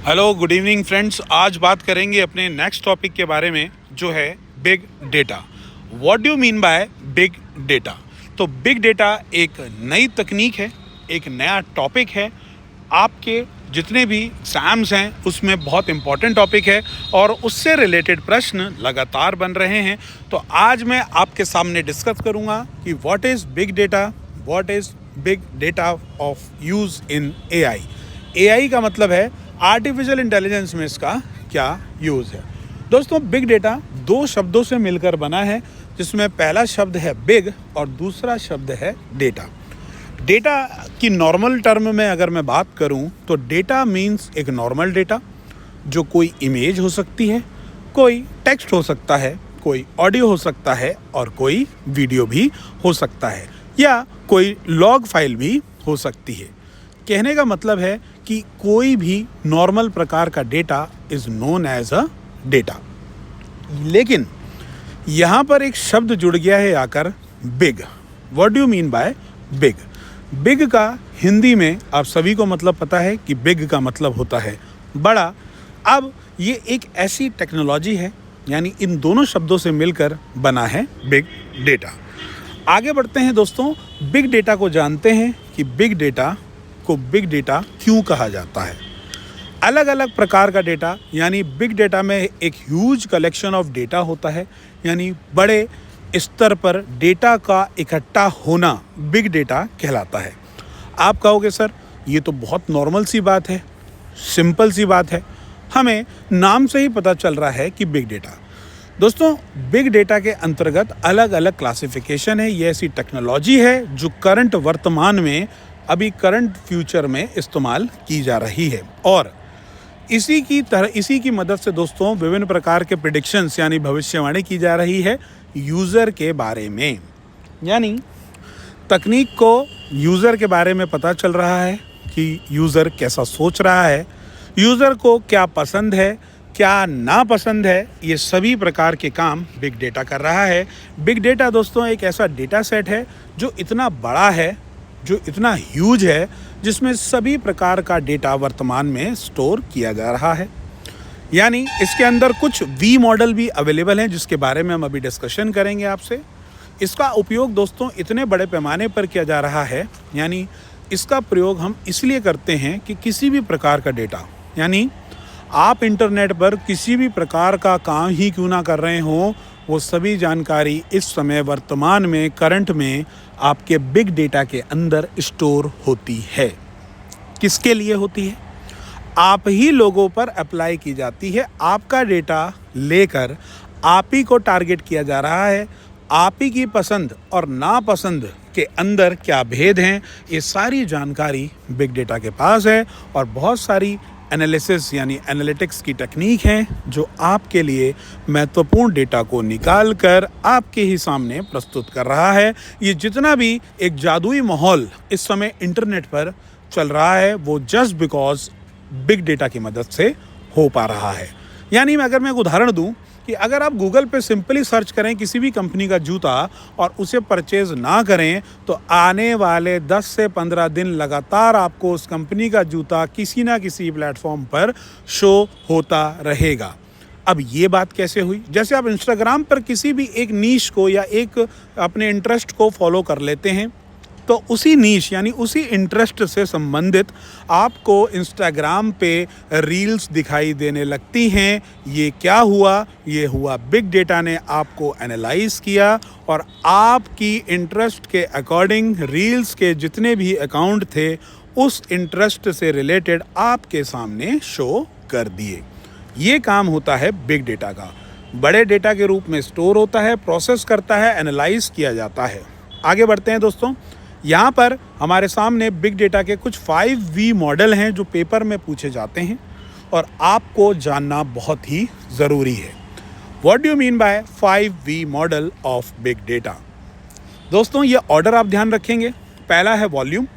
Hello, good evening friends. आज बात करेंगे अपने नेक्स्ट टॉपिक के बारे में जो है big data. What do you mean by big data? तो बिग डेटा एक नई तकनीक है, एक नया टॉपिक है। आपके जितने भी एग्जाम्स हैं उसमें बहुत इंपॉर्टेंट टॉपिक है और उससे रिलेटेड प्रश्न लगातार बन रहे हैं। तो आज मैं आपके सामने डिस्कस करूंगा कि what is big data, what is big data of use in AI. AI का मतलब है आर्टिफिशियल इंटेलिजेंस में इसका क्या यूज़ है। दोस्तों, बिग डेटा दो शब्दों से मिलकर बना है, जिसमें पहला शब्द है बिग और दूसरा शब्द है डेटा। डेटा की नॉर्मल टर्म में अगर मैं बात करूं तो डेटा मीन्स एक नॉर्मल डेटा, जो कोई इमेज हो सकती है, कोई टेक्स्ट हो सकता है, कोई ऑडियो हो सकता है और कोई वीडियो भी हो सकता है, या कोई लॉग फाइल भी हो सकती है। कहने का मतलब है कि कोई भी नॉर्मल प्रकार का data is known as a data. लेकिन यहाँ पर एक शब्द जुड़ गया है आकर, big. What do you mean by big? Big का हिंदी में आप सभी को मतलब पता है कि बिग का मतलब होता है बड़ा। अब ये एक ऐसी टेक्नोलॉजी है, यानी इन दोनों शब्दों से मिलकर बना है बिग डेटा। आगे बढ़ते हैं दोस्तों, बिग डेटा को जानते हैं कि बिग डेटा को बिग डेटा क्यों कहा जाता है। अलग अलग प्रकार का डेटा, यानी बिग डेटा में एक ह्यूज कलेक्शन ऑफ डेटा होता है, यानी बड़े स्तर पर डेटा का इकट्ठा होना बिग डेटा कहलाता है। आप कहोगे सर ये तो बहुत नॉर्मल सी बात है, सिंपल सी बात है, हमें नाम से ही पता चल रहा है कि बिग डेटा। दोस्तों, बिग डेटा के अंतर्गत अलग अलग क्लासिफिकेशन है। ये ऐसी टेक्नोलॉजी है जो वर्तमान में अभी करंट फ्यूचर में इस्तेमाल की जा रही है, और इसी की मदद से दोस्तों विभिन्न प्रकार के प्रेडिक्शंस यानी भविष्यवाणी की जा रही है यूज़र के बारे में। यानी तकनीक को यूज़र के बारे में पता चल रहा है कि यूज़र कैसा सोच रहा है, यूज़र को क्या पसंद है, क्या नापसंद है। ये सभी प्रकार के काम बिग डेटा कर रहा है। बिग डेटा दोस्तों एक ऐसा डेटा सेट है जो इतना बड़ा है, जो इतना ह्यूज है, जिसमें सभी प्रकार का डेटा वर्तमान में स्टोर किया जा रहा है। यानी इसके अंदर कुछ वी मॉडल भी अवेलेबल हैं, जिसके बारे में हम अभी डिस्कशन करेंगे आपसे। इसका उपयोग दोस्तों इतने बड़े पैमाने पर किया जा रहा है, यानी इसका प्रयोग हम इसलिए करते हैं कि किसी भी प्रकार का डेटा, यानी आप इंटरनेट पर किसी भी प्रकार का काम ही क्यों ना कर रहे हों, वो सभी जानकारी इस समय वर्तमान में करंट में आपके बिग डेटा के अंदर स्टोर होती है। किसके लिए होती है? आप ही लोगों पर अप्लाई की जाती है। आपका डेटा लेकर आप ही को टारगेट किया जा रहा है। आप ही की पसंद और नापसंद के अंदर क्या भेद हैं, ये सारी जानकारी बिग डेटा के पास है, और बहुत सारी एनालिसिस यानी एनालिटिक्स की टेक्निक है जो आपके लिए महत्वपूर्ण डेटा को निकाल कर आपके ही सामने प्रस्तुत कर रहा है। ये जितना भी एक जादुई माहौल इस समय इंटरनेट पर चल रहा है, वो जस्ट बिकॉज बिग डेटा की मदद से हो पा रहा है। यानी अगर मैं एक उदाहरण दूं कि अगर आप गूगल पे सिंपली सर्च करें किसी भी कंपनी का जूता और उसे परचेज़ ना करें, तो आने वाले 10 से 15 दिन लगातार आपको उस कंपनी का जूता किसी ना किसी प्लेटफॉर्म पर शो होता रहेगा। अब ये बात कैसे हुई? जैसे आप इंस्टाग्राम पर किसी भी एक नीश को या एक अपने इंटरेस्ट को फॉलो कर लेते हैं, तो उसी नीश यानी उसी इंटरेस्ट से संबंधित आपको इंस्टाग्राम पे रील्स दिखाई देने लगती हैं। ये क्या हुआ? ये हुआ बिग डेटा ने आपको एनालाइज किया और आपकी इंटरेस्ट के अकॉर्डिंग रील्स के जितने भी अकाउंट थे उस इंटरेस्ट से रिलेटेड आपके सामने शो कर दिए। ये काम होता है बिग डेटा का। बड़े डेटा के रूप में स्टोर होता है, प्रोसेस करता है, एनालाइज किया जाता है। आगे बढ़ते हैं दोस्तों। यहाँ पर हमारे सामने बिग डेटा के कुछ 5V मॉडल हैं जो पेपर में पूछे जाते हैं और आपको जानना बहुत ही ज़रूरी है। What do you mean bye 5V model of big data? दोस्तों ये ऑर्डर आप ध्यान रखेंगे। पहला है वॉल्यूम।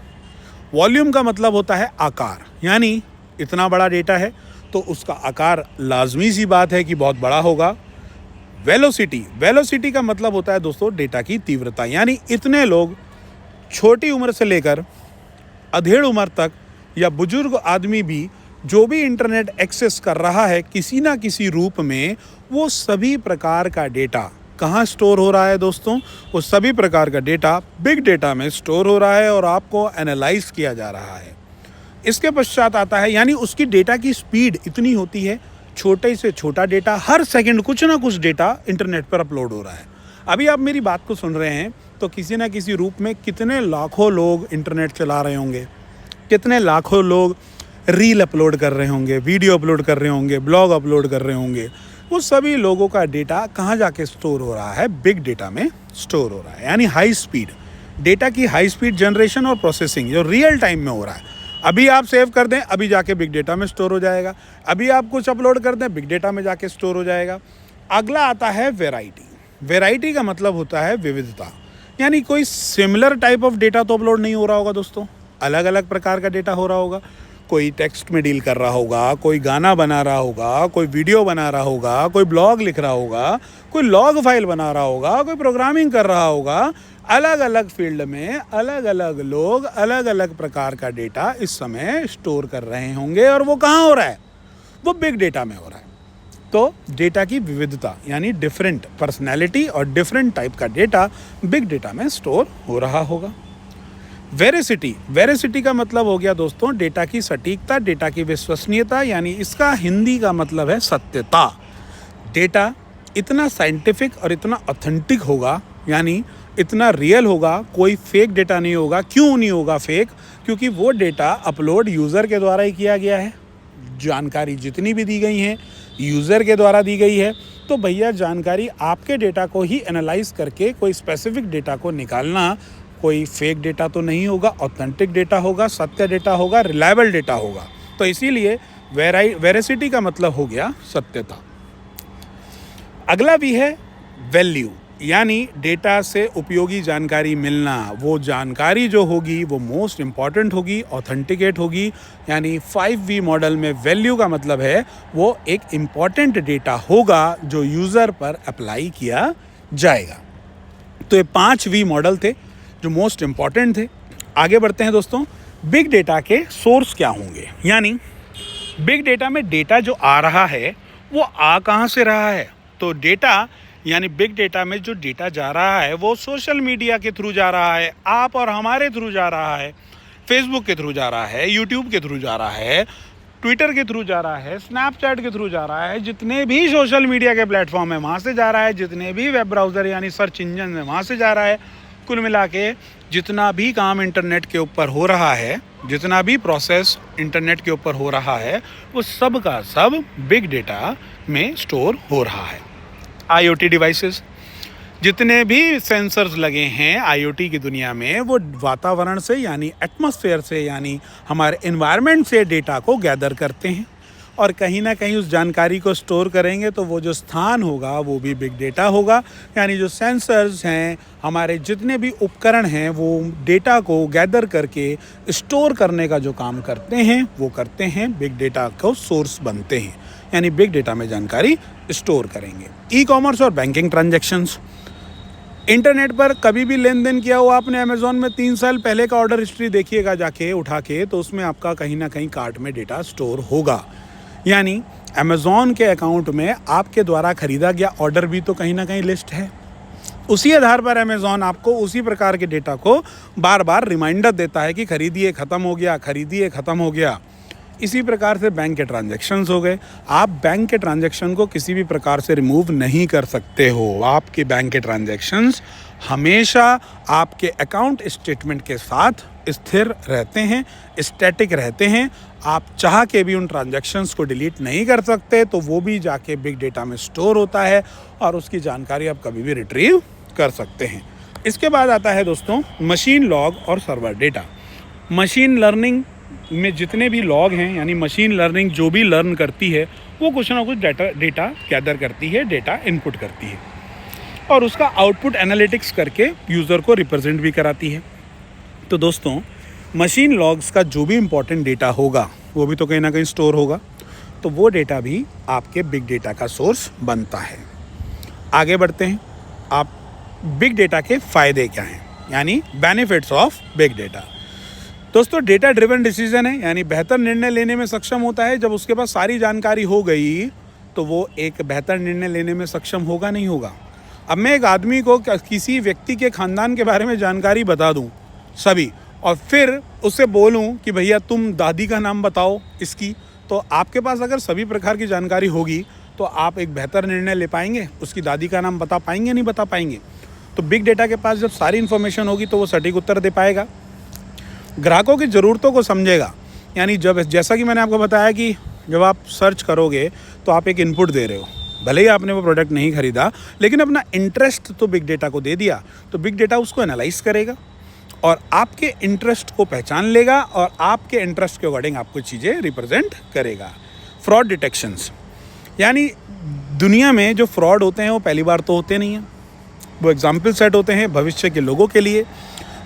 वॉल्यूम का मतलब होता है आकार, यानी इतना बड़ा डेटा है तो उसका आकार लाजमी सी बात है कि बहुत बड़ा होगा। वेलोसिटी का मतलब होता है दोस्तों डेटा की तीव्रता, यानी इतने लोग छोटी उम्र से लेकर अधेड़ उम्र तक या बुजुर्ग आदमी भी जो भी इंटरनेट एक्सेस कर रहा है किसी ना किसी रूप में, वो सभी प्रकार का डेटा कहाँ स्टोर हो रहा है दोस्तों? वो सभी प्रकार का डेटा बिग डेटा में स्टोर हो रहा है और आपको एनालाइज किया जा रहा है। इसके पश्चात आता है, यानी उसकी डेटा की स्पीड इतनी होती है, छोटे से छोटा डेटा हर सेकंड कुछ ना कुछ डेटा इंटरनेट पर अपलोड हो रहा है। अभी आप मेरी बात को सुन रहे हैं तो किसी ना किसी रूप में कितने लाखों लोग इंटरनेट चला रहे होंगे, कितने लाखों लोग रील अपलोड कर रहे होंगे, वीडियो अपलोड कर रहे होंगे, ब्लॉग अपलोड कर रहे होंगे। वो सभी लोगों का डेटा कहाँ जाके स्टोर हो रहा है? बिग डेटा में स्टोर हो रहा है। यानी हाई स्पीड डेटा की हाई स्पीड जनरेशन और प्रोसेसिंग जो रियल टाइम में हो रहा है। अभी आप सेव कर दें, अभी जाके बिग डेटा में स्टोर हो जाएगा। अभी आप कुछ अपलोड कर दें, बिग डेटा में जाके स्टोर हो जाएगा। अगला आता है वेराइटी। वेराइटी का मतलब होता है विविधता, यानी कोई सिमिलर टाइप ऑफ डेटा तो अपलोड नहीं हो रहा होगा दोस्तों, अलग अलग प्रकार का डेटा हो रहा होगा। कोई टेक्स्ट में डील कर रहा होगा, कोई गाना बना रहा होगा, कोई वीडियो बना रहा होगा, कोई ब्लॉग लिख रहा होगा, कोई लॉग फाइल बना रहा होगा, कोई प्रोग्रामिंग कर रहा होगा। अलग अलग फील्ड में अलग अलग लोग अलग अलग प्रकार का डेटा इस समय स्टोर कर रहे होंगे, और वो कहाँ हो रहा है? वो बिग डेटा में हो रहा है। तो डेटा की विविधता यानी डिफरेंट पर्सनैलिटी और डिफरेंट टाइप का डेटा बिग डेटा में स्टोर हो रहा होगा। वेरिसिटी, वेरिसिटी का मतलब हो गया दोस्तों डेटा की सटीकता, डेटा की विश्वसनीयता, यानी इसका हिंदी का मतलब है सत्यता। डेटा इतना साइंटिफिक और इतना ऑथेंटिक होगा, यानी इतना रियल होगा, कोई फेक डेटा नहीं होगा। क्यों नहीं होगा फेक? क्योंकि वो डेटा अपलोड यूज़र के द्वारा ही किया गया है। जानकारी जितनी भी दी गई हैं यूज़र के द्वारा दी गई है। तो भैया जानकारी आपके डेटा को ही एनालाइज करके कोई स्पेसिफिक डेटा को निकालना, कोई फेक डेटा तो नहीं होगा, ऑथेंटिक डेटा होगा, सत्य डेटा होगा, रिलायबल डेटा होगा। तो इसीलिए वेरिसिटी का मतलब हो गया सत्यता। अगला भी है वैल्यू, यानी डेटा से उपयोगी जानकारी मिलना। वो जानकारी जो होगी वो मोस्ट इम्पॉर्टेंट होगी, ऑथेंटिकेट होगी। यानी 5V मॉडल में वैल्यू का मतलब है वो एक इम्पॉर्टेंट डेटा होगा जो यूज़र पर अप्लाई किया जाएगा। तो ये 5V मॉडल थे जो मोस्ट इम्पॉर्टेंट थे। आगे बढ़ते हैं दोस्तों, बिग डेटा के सोर्स क्या होंगे? यानी बिग डेटा में डेटा जो आ रहा है वो आ कहाँ से रहा है? तो डेटा यानी बिग डेटा में जो डेटा जा रहा है वो सोशल मीडिया के थ्रू जा रहा है, आप और हमारे थ्रू जा रहा है, फेसबुक के थ्रू जा रहा है, यूट्यूब के थ्रू जा रहा है, ट्विटर के थ्रू जा रहा है, स्नैपचैट के थ्रू जा रहा है। जितने भी सोशल मीडिया के प्लेटफॉर्म है वहाँ से जा रहा है, जितने भी वेब ब्राउज़र यानी सर्च इंजन है वहाँ से जा रहा है। कुल मिला के जितना भी काम इंटरनेट के ऊपर हो रहा है, जितना भी प्रोसेस इंटरनेट के ऊपर हो रहा है, वो सब का सब बिग डेटा में स्टोर हो रहा है। IoT डिवाइसेस, जितने भी सेंसर्स लगे हैं IoT की दुनिया में, वो वातावरण से यानी एटमॉस्फेयर से यानी हमारे एनवायरनमेंट से डेटा को गैदर करते हैं और कहीं ना कहीं उस जानकारी को स्टोर करेंगे। तो वो जो स्थान होगा वो भी बिग डेटा होगा। यानी जो सेंसर्स हैं, हमारे जितने भी उपकरण हैं, वो डेटा को गैदर करके स्टोर करने का जो काम करते हैं वो करते हैं, बिग डेटा को सोर्स बनते हैं। यानी बिग डेटा में जानकारी स्टोर करेंगे। ई-कॉमर्स और बैंकिंग ट्रांजैक्शंस, इंटरनेट पर कभी भी लेन देन किया हो आपने अमेज़ॉन में 3 साल पहले का ऑर्डर हिस्ट्री देखिएगा जाके उठा के, तो उसमें आपका कहीं ना कहीं कार्ट में डेटा स्टोर होगा। यानी अमेज़ॉन के अकाउंट में आपके द्वारा खरीदा गया ऑर्डर भी तो कहीं ना कहीं लिस्ट है। उसी आधार पर अमेज़ॉन आपको उसी प्रकार के डेटा को बार बार रिमाइंडर देता है कि खरीदिए ख़त्म हो गया, खरीदिए ख़त्म हो गया। इसी प्रकार से बैंक के ट्रांजैक्शंस हो गए। आप बैंक के ट्रांजैक्शन को किसी भी प्रकार से रिमूव नहीं कर सकते हो। आपके बैंक के ट्रांजैक्शंस हमेशा आपके अकाउंट स्टेटमेंट के साथ स्थिर रहते हैं, स्टैटिक रहते हैं। आप चाह के भी उन ट्रांजैक्शंस को डिलीट नहीं कर सकते, तो वो भी जाके बिग डेटा में स्टोर होता है और उसकी जानकारी आप कभी भी रिट्रीव कर सकते हैं। इसके बाद आता है दोस्तों मशीन लॉग और सर्वर डेटा। मशीन लर्निंग में जितने भी लॉग हैं, यानी मशीन लर्निंग जो भी लर्न करती है वो कुछ ना कुछ डेटा गैदर करती है, डेटा इनपुट करती है और उसका आउटपुट एनालिटिक्स करके यूज़र को रिप्रेजेंट भी कराती है। तो दोस्तों मशीन लॉग्स का जो भी इम्पोर्टेंट डेटा होगा वो भी तो कहीं ना कहीं स्टोर होगा, तो वो डेटा भी आपके बिग डेटा का सोर्स बनता है। आगे बढ़ते हैं, आप बिग डेटा के फ़ायदे क्या हैं, यानी बेनिफिट्स ऑफ बिग डेटा। दोस्तों डेटा ड्रिवन डिसीजन है, यानी बेहतर निर्णय लेने में सक्षम होता है। जब उसके पास सारी जानकारी हो गई तो वो एक बेहतर निर्णय लेने में सक्षम होगा नहीं होगा। अब मैं एक आदमी को किसी व्यक्ति के खानदान के बारे में जानकारी बता दूं सभी, और फिर उससे बोलूं कि भैया तुम दादी का नाम बताओ इसकी, तो आपके पास अगर सभी प्रकार की जानकारी होगी तो आप एक बेहतर निर्णय ले पाएंगे? उसकी दादी का नाम बता पाएंगे? नहीं बता पाएंगे। तो बिग डेटा के पास जब सारी इन्फॉर्मेशन होगी तो वो सटीक उत्तर दे पाएगा, ग्राहकों की ज़रूरतों को समझेगा। यानी जब, जैसा कि मैंने आपको बताया कि जब आप सर्च करोगे तो आप एक इनपुट दे रहे हो, भले ही आपने वो प्रोडक्ट नहीं खरीदा, लेकिन अपना इंटरेस्ट तो बिग डेटा को दे दिया, तो बिग डेटा उसको एनालाइज करेगा और आपके इंटरेस्ट को पहचान लेगा और आपके इंटरेस्ट के अकॉर्डिंग आपको चीज़ें रिप्रेजेंट करेगा। फ्रॉड डिटेक्शंस, यानी दुनिया में जो फ्रॉड होते हैं वो पहली बार तो होते नहीं हैं, वो एग्जाम्पल सेट होते हैं भविष्य के लोगों के लिए।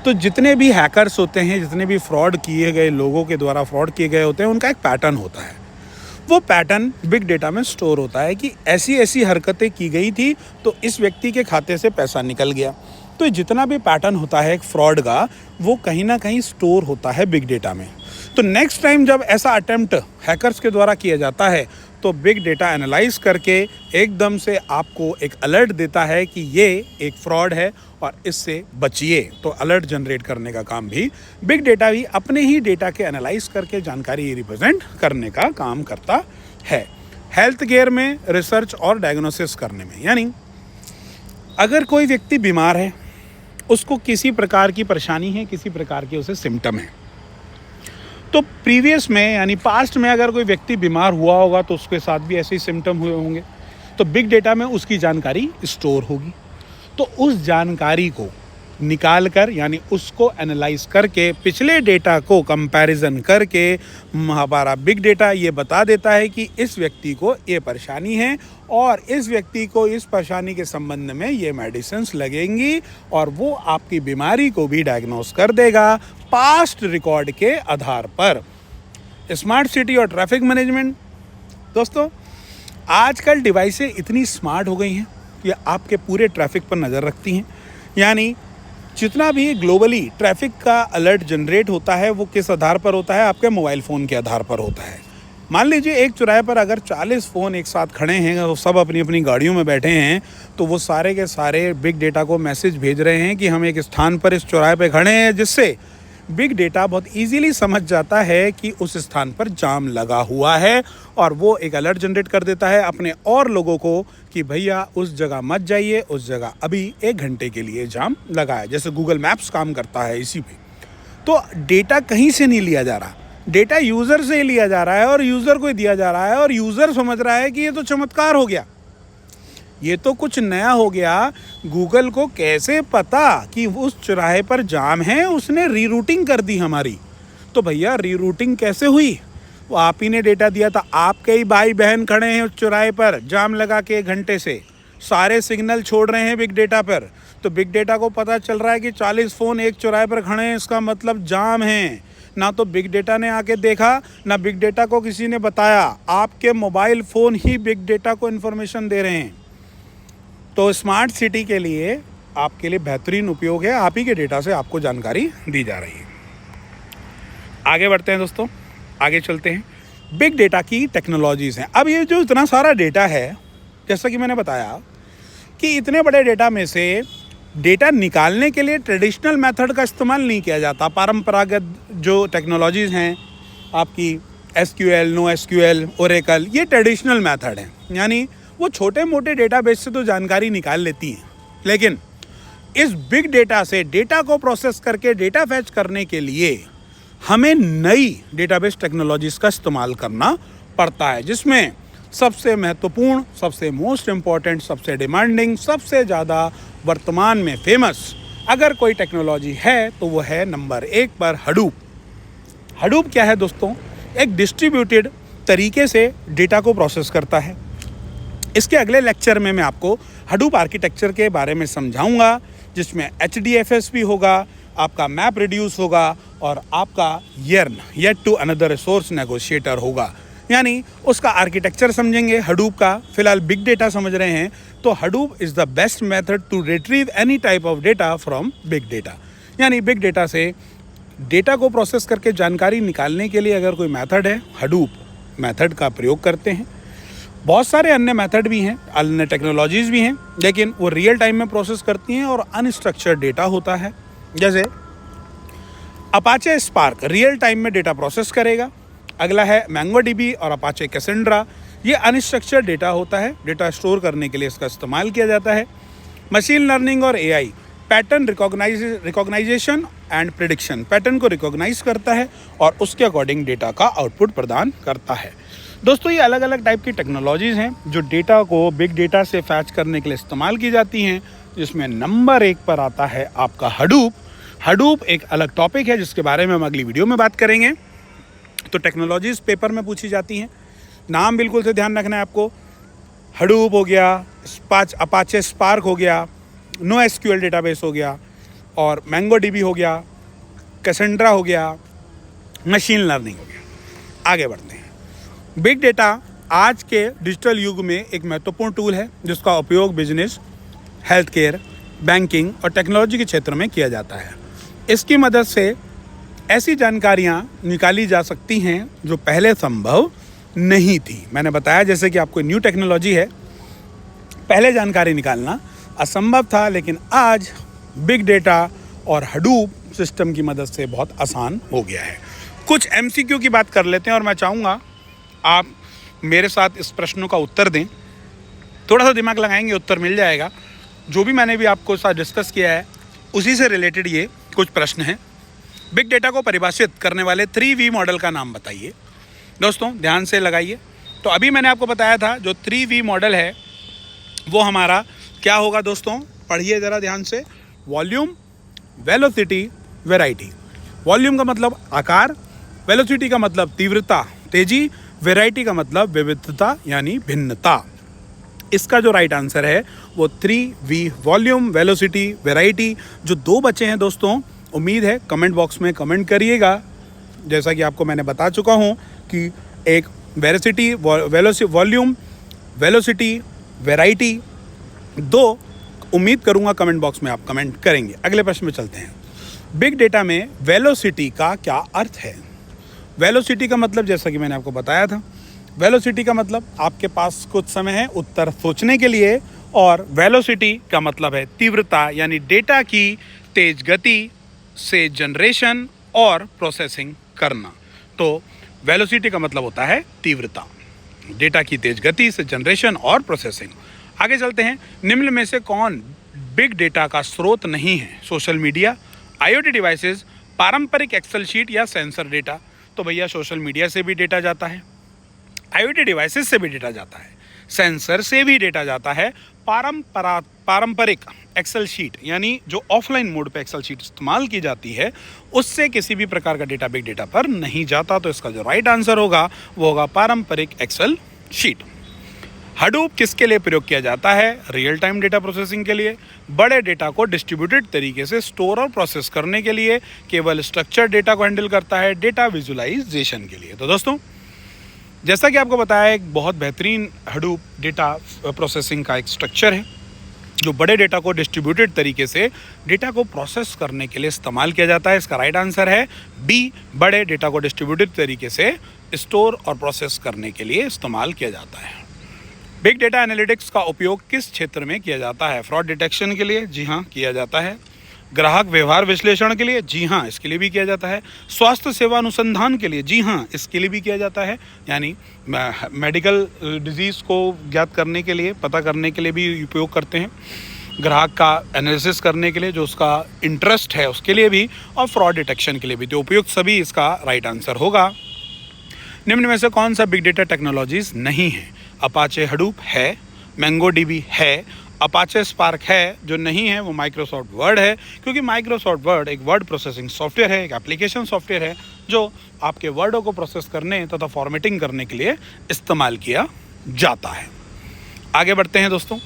तो जितने भी हैकर्स होते हैं, जितने भी फ्रॉड किए गए लोगों के द्वारा फ्रॉड किए गए होते हैं, उनका एक पैटर्न होता है। वो पैटर्न बिग डेटा में स्टोर होता है कि ऐसी ऐसी हरकतें की गई थी तो इस व्यक्ति के खाते से पैसा निकल गया। तो जितना भी पैटर्न होता है एक फ्रॉड का, वो कहीं ना कहीं स्टोर होता है बिग डेटा में। तो नेक्स्ट टाइम जब ऐसा अटेम्प्ट हैकर्स के द्वारा किया जाता है तो बिग डेटा एनालाइज करके एकदम से आपको एक अलर्ट देता है कि ये एक फ्रॉड है और इससे बचिए। तो अलर्ट जनरेट करने का काम भी बिग डेटा भी अपने ही डेटा के एनालाइज करके जानकारी रिप्रेजेंट करने का काम करता है। हेल्थ केयर में रिसर्च और डायग्नोसिस करने में, यानी अगर कोई व्यक्ति बीमार है, उसको किसी प्रकार की परेशानी है, किसी प्रकार के उसे सिम्टम है, तो प्रीवियस में यानी पास्ट में अगर कोई व्यक्ति बीमार हुआ होगा तो उसके साथ भी ऐसे ही सिम्टम हुए होंगे, तो बिग डेटा में उसकी जानकारी स्टोर होगी। तो उस जानकारी को निकाल कर, यानी उसको एनालाइज करके पिछले डेटा को कंपैरिजन करके हमारा बिग डेटा ये बता देता है कि इस व्यक्ति को ये परेशानी है और इस व्यक्ति को इस परेशानी के संबंध में ये मेडिसिन्स लगेंगी और वो आपकी बीमारी को भी डायग्नोस कर देगा पास्ट रिकॉर्ड के आधार पर। स्मार्ट सिटी और ट्रैफिक मैनेजमेंट, दोस्तों आजकल डिवाइसें इतनी स्मार्ट हो गई हैं कि आपके पूरे ट्रैफिक पर नज़र रखती हैं। यानी जितना भी ग्लोबली ट्रैफिक का अलर्ट जनरेट होता है वो किस आधार पर होता है? आपके मोबाइल फ़ोन के आधार पर होता है। मान लीजिए एक चौराहे पर अगर 40 फ़ोन एक साथ खड़े हैं, वो सब अपनी अपनी गाड़ियों में बैठे हैं, तो वो सारे के सारे बिग डेटा को मैसेज भेज रहे हैं कि हम एक स्थान पर इस चौराहे पर खड़े हैं, जिससे बिग डेटा बहुत इजीली समझ जाता है कि उस स्थान पर जाम लगा हुआ है और वो एक अलर्ट जनरेट कर देता है अपने और लोगों को कि भैया उस जगह मत जाइए, उस जगह अभी 1 घंटे के लिए जाम लगा है। जैसे गूगल मैप्स काम करता है इसी पे। तो डेटा कहीं से नहीं लिया जा रहा, डेटा यूज़र से लिया जा रहा है और यूज़र को दिया जा रहा है और यूज़र समझ रहा है कि ये तो चमत्कार हो गया, ये तो कुछ नया हो गया। गूगल को कैसे पता कि उस चौराहे पर जाम है? उसने रीरूटिंग कर दी हमारी। तो भैया रीरूटिंग कैसे हुई? वो आप ही ने डेटा दिया था। आपके ही भाई बहन खड़े हैं उस चौराहे पर जाम लगा के 1 घंटे से, सारे सिग्नल छोड़ रहे हैं बिग डेटा पर। तो बिग डेटा को पता चल रहा है कि 40 फ़ोन एक चौराहे पर खड़े हैं, इसका मतलब जाम है। ना तो बिग डेटा ने आके देखा, ना बिग डेटा को किसी ने बताया, आपके मोबाइल फ़ोन ही बिग डेटा को इन्फॉर्मेशन दे रहे हैं। तो स्मार्ट सिटी के लिए आपके लिए बेहतरीन उपयोग है, आप ही के डेटा से आपको जानकारी दी जा रही है। आगे बढ़ते हैं दोस्तों, आगे चलते हैं। बिग डेटा की टेक्नोलॉजीज़ हैं। अब ये जो इतना सारा डेटा है, जैसा कि मैंने बताया कि इतने बड़े डेटा में से डेटा निकालने के लिए ट्रेडिशनल मेथड का इस्तेमाल नहीं किया जाता। परंपरागत जो टेक्नोलॉजीज़ हैं आपकी SQL, NoSQL, ओरेकल, ये ट्रेडिशनल मेथड हैं। यानी वो छोटे मोटे डेटाबेस से तो जानकारी निकाल लेती हैं, लेकिन इस बिग डेटा से डेटा को प्रोसेस करके डेटा फैच करने के लिए हमें नई डेटाबेस टेक्नोलॉजीज़ का इस्तेमाल करना पड़ता है, जिसमें सबसे महत्वपूर्ण, सबसे मोस्ट इम्पॉर्टेंट, सबसे डिमांडिंग, सबसे ज़्यादा वर्तमान में फेमस अगर कोई टेक्नोलॉजी है तो वो है नंबर 1 पर हडूप। हडूप क्या है दोस्तों? एक डिस्ट्रीब्यूटेड तरीके से डेटा को प्रोसेस करता है। इसके अगले लेक्चर में मैं आपको हडूप आर्किटेक्चर के बारे में समझाऊंगा, जिसमें HDFS भी होगा, आपका मैप रिड्यूस होगा और आपका YARN, yet to another resource negotiator होगा। यानी उसका आर्किटेक्चर समझेंगे हडूप का। फिलहाल बिग डेटा समझ रहे हैं तो Hadoop is the best method to retrieve any type of data from big data. यानी बिग डेटा से डेटा को प्रोसेस करके जानकारी निकालने के लिए अगर कोई मेथड है, हडूप मेथड का प्रयोग करते हैं। बहुत सारे अन्य मेथड भी हैं, अन्य टेक्नोलॉजीज़ भी हैं, लेकिन वो रियल टाइम में प्रोसेस करती हैं और अनस्ट्रक्चर्ड डेटा होता है। जैसे अपाचे स्पार्क रियल टाइम में डेटा प्रोसेस करेगा। अगला है MongoDB और अपाचे कैसेंड्रा, ये अनस्ट्रक्चर्ड डेटा होता है, डेटा स्टोर करने के लिए इसका इस्तेमाल किया जाता है। मशीन लर्निंग और AI pattern recognisation and prediction, pattern को रिकॉग्नाइज करता है और उसके अकॉर्डिंग डेटा का आउटपुट प्रदान करता है। दोस्तों, ये अलग अलग टाइप की टेक्नोलॉजीज़ हैं जो डेटा को बिग डेटा से फैच करने के लिए इस्तेमाल की जाती हैं, जिसमें नंबर 1 पर आता है आपका हडूप। हडूप एक अलग टॉपिक है जिसके बारे में हम अगली वीडियो में बात करेंगे। तो टेक्नोलॉजीज़ पेपर में पूछी जाती हैं, नाम बिल्कुल से ध्यान रखना है आपको। हडूप हो गया, अपाचे स्पार्क हो गया, NoSQL डेटाबेस हो गया, और MongoDB हो गया, कैसेंड्रा हो गया, मशीन लर्निंग हो गया। आगे बढ़ते हैं। बिग डेटा आज के डिजिटल युग में एक महत्वपूर्ण टूल है जिसका उपयोग बिजनेस, हेल्थ केयर, बैंकिंग और टेक्नोलॉजी के क्षेत्र में किया जाता है। इसकी मदद से ऐसी जानकारियाँ निकाली जा सकती हैं जो पहले संभव नहीं थी। मैंने बताया जैसे कि आपको न्यू टेक्नोलॉजी है, पहले जानकारी निकालना असंभव था, लेकिन आज बिग डेटा और हडूप सिस्टम की मदद से बहुत आसान हो गया है। कुछ MCQ की बात कर लेते हैं और मैं चाहूँगा आप मेरे साथ इस प्रश्नों का उत्तर दें। थोड़ा सा दिमाग लगाएंगे, उत्तर मिल जाएगा। जो भी मैंने भी आपको साथ डिस्कस किया है उसी से रिलेटेड ये कुछ प्रश्न हैं। बिग डेटा को परिभाषित करने वाले 3V मॉडल का नाम बताइए। दोस्तों, ध्यान से लगाइए। तो अभी मैंने आपको बताया था जो 3V मॉडल है वो हमारा क्या होगा दोस्तों, पढ़िए ज़रा ध्यान से। Volume, velocity, variety. वॉल्यूम का मतलब आकार, वेलोसिटी का मतलब तीव्रता, तेजी, वैरायटी का मतलब विविधता यानी भिन्नता। इसका जो राइट आंसर है वो 3V, वॉल्यूम, वेलोसिटी, वैरायटी। जो 2 बचे हैं दोस्तों, उम्मीद है कमेंट बॉक्स में कमेंट करिएगा। जैसा कि आपको मैंने बता चुका हूँ कि एक वॉल्यूम, वेलोसिटी, वैरायटी 2 उम्मीद करूँगा कमेंट बॉक्स में आप कमेंट करेंगे। अगले प्रश्न में चलते हैं। बिग डेटा में वेलोसिटी का क्या अर्थ है? वेलोसिटी का मतलब जैसा कि मैंने आपको बताया था, वेलोसिटी का मतलब आपके पास कुछ समय है उत्तर सोचने के लिए, और वेलोसिटी का मतलब है तीव्रता, यानी डेटा की तेज गति से जनरेशन और प्रोसेसिंग करना। तो वेलोसिटी का मतलब होता है तीव्रता, डेटा की तेज गति से जनरेशन और प्रोसेसिंग। आगे चलते हैं। निम्न में से कौन बिग डेटा का स्रोत नहीं है? सोशल मीडिया, IoT डिवाइसेस, पारंपरिक एक्सेल शीट या सेंसर डेटा। तो भैया सोशल मीडिया से भी डेटा जाता है, IoT डिवाइसेस से भी डेटा जाता है, सेंसर से भी डेटा जाता है, पारंपरिक एक्सेल शीट यानी जो ऑफलाइन मोड पे एक्सेल शीट इस्तेमाल की जाती है उससे किसी भी प्रकार का डेटा बिग डेटा पर नहीं जाता। तो इसका जो राइट आंसर होगा वो होगा पारंपरिक एक्सेल शीट। हडूप किसके लिए प्रयोग किया जाता है? रियल टाइम डेटा प्रोसेसिंग के लिए, बड़े डेटा को डिस्ट्रीब्यूटेड तरीके से स्टोर और प्रोसेस करने के लिए, केवल स्ट्रक्चर्ड डेटा को हैंडल करता है, डेटा विजुअलाइजेशन के लिए। तो दोस्तों, जैसा कि आपको बताया, एक बहुत बेहतरीन हडूप डेटा प्रोसेसिंग का एक स्ट्रक्चर है जो बड़े डेटा को डिस्ट्रीब्यूटेड तरीके से डेटा को प्रोसेस करने के लिए इस्तेमाल किया जाता है। इसका राइट आंसर है B, बड़े डेटा को डिस्ट्रीब्यूटेड तरीके से स्टोर और प्रोसेस करने के लिए इस्तेमाल किया जाता है। बिग डेटा एनालिटिक्स का उपयोग किस क्षेत्र में किया जाता है? फ्रॉड डिटेक्शन के लिए? जी हाँ, किया जाता है। ग्राहक व्यवहार विश्लेषण के लिए? जी हाँ, इसके लिए भी किया जाता है। स्वास्थ्य सेवा अनुसंधान के लिए? जी हाँ, इसके लिए भी किया जाता है। यानी मेडिकल डिजीज़ को ज्ञात करने के लिए, पता करने के लिए भी उपयोग करते हैं। ग्राहक का एनालिसिस करने के लिए, जो उसका इंटरेस्ट है उसके लिए भी, और फ्रॉड डिटेक्शन के लिए भी। तो उपयुक्त सभी इसका राइट आंसर होगा। निम्न में से कौन सा बिग डेटा टेक्नोलॉजीज नहीं है? अपाचे हडूप है, MongoDB है, अपाचे स्पार्क है। जो नहीं है वो माइक्रोसॉफ्ट वर्ड है, क्योंकि माइक्रोसॉफ्ट वर्ड एक वर्ड प्रोसेसिंग सॉफ्टवेयर है, एक एप्लीकेशन सॉफ्टवेयर है जो आपके वर्डों को प्रोसेस करने तथा फॉर्मेटिंग करने के लिए इस्तेमाल किया जाता है। आगे बढ़ते हैं दोस्तों।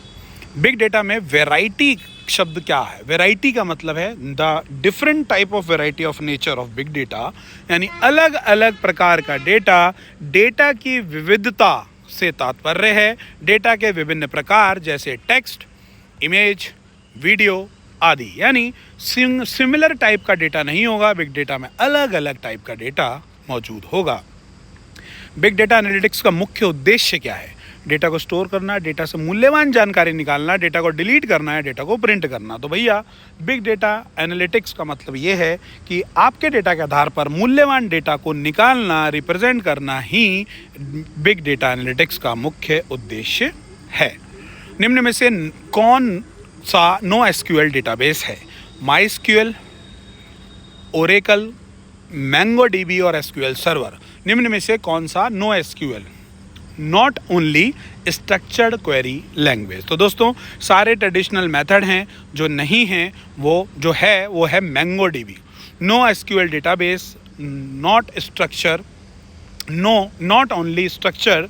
बिग डेटा में वैरायटी शब्द क्या है? वैरायटी का मतलब है the different type of variety of nature of big data, यानी अलग अलग प्रकार का डेटा। डेटा की विविधता से तात्पर्य है डेटा के विभिन्न प्रकार, जैसे टेक्स्ट, इमेज, वीडियो आदि। यानी सिमिलर टाइप का डेटा नहीं होगा, बिग डेटा में अलग अलग टाइप का डेटा मौजूद होगा। बिग डेटा एनालिटिक्स का मुख्य उद्देश्य क्या है? डेटा को स्टोर करना, डेटा से मूल्यवान जानकारी निकालना, डेटा को डिलीट करना है, डेटा को प्रिंट करना। तो भैया बिग डेटा एनालिटिक्स का मतलब ये है कि आपके डेटा के आधार पर मूल्यवान डेटा को निकालना, रिप्रेजेंट करना ही बिग डेटा एनालिटिक्स का मुख्य उद्देश्य है। निम्न में से कौन सा नो एसक्यूएल डेटाबेस है? माई-एसक्यूएल, ओरेकल, MongoDB और एसक्यूएल सर्वर। निम्न में से कौन सा no SQL, not only structured query language? तो दोस्तों सारे ट्रेडिशनल मेथड हैं, जो नहीं हैं वो जो है वो है MongoDB। No SQL database, not only structure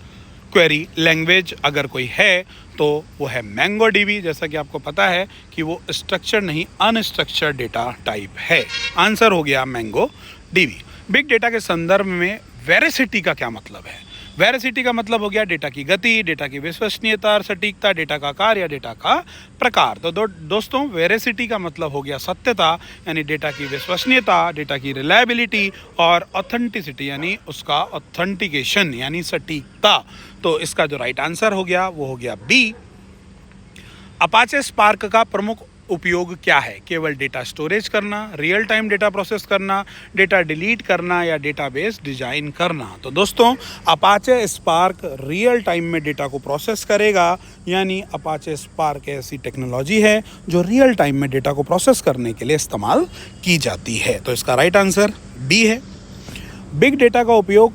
query language अगर कोई है तो वो है MongoDB। जैसा कि आपको पता है कि वो स्ट्रक्चर नहीं अनस्ट्रक्चर्ड डेटा टाइप है। आंसर हो गया MongoDB। बिग डेटा के संदर्भ में वेरासिटी का क्या मतलब है? वेरासिटी का मतलब हो गया डेटा की गति, डेटा की विश्वसनीयता और सटीकता, डेटा का आकार या डेटा का प्रकार। तो दोस्तों वेरासिटी का मतलब हो गया सत्यता, यानी डेटा की विश्वसनीयता, डेटा की रिलायबिलिटी और ऑथेंटिसिटी यानी उसका ऑथेंटिकेशन यानी सटीकता। तो इसका जो राइट आंसर हो गया वो हो गया बी। अपाचे स्पार्क का प्रमुख उपयोग क्या है? केवल डेटा स्टोरेज करना, रियल टाइम डेटा प्रोसेस करना, डेटा डिलीट करना या डेटाबेस डिजाइन करना? तो दोस्तों अपाचे स्पार्क रियल टाइम में डेटा को प्रोसेस करेगा, यानी अपाचे स्पार्क ऐसी टेक्नोलॉजी है जो रियल टाइम में डेटा को प्रोसेस करने के लिए इस्तेमाल की जाती है। तो इसका राइट आंसर बी है। बिग डेटा का उपयोग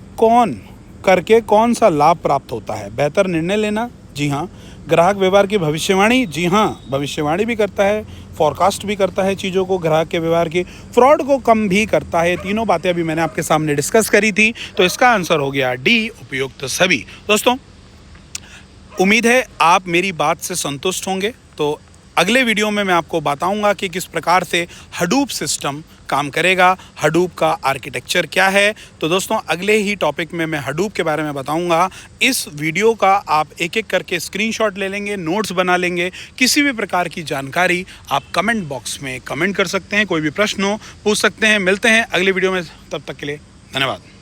करके कौन सा लाभ प्राप्त होता है? बेहतर निर्णय लेना, जी हाँ। ग्राहक व्यवहार की भविष्यवाणी, जी हाँ, भविष्यवाणी भी करता है, फॉरकास्ट भी करता है चीज़ों को, ग्राहक के व्यवहार की, फ्रॉड को कम भी करता है। तीनों बातें अभी मैंने आपके सामने डिस्कस करी थी। तो इसका आंसर हो गया डी, उपयुक्त सभी। दोस्तों उम्मीद है आप मेरी बात से संतुष्ट होंगे। तो अगले वीडियो में मैं आपको बताऊंगा कि किस प्रकार से हडूप सिस्टम काम करेगा, हडूप का आर्किटेक्चर क्या है। तो दोस्तों अगले ही टॉपिक में मैं हडूप के बारे में बताऊंगा। इस वीडियो का आप एक एक करके स्क्रीनशॉट ले लेंगे, नोट्स बना लेंगे। किसी भी प्रकार की जानकारी आप कमेंट बॉक्स में कमेंट कर सकते हैं, कोई भी प्रश्न हो पूछ सकते हैं। मिलते हैं अगले वीडियो में, तब तक के लिए धन्यवाद।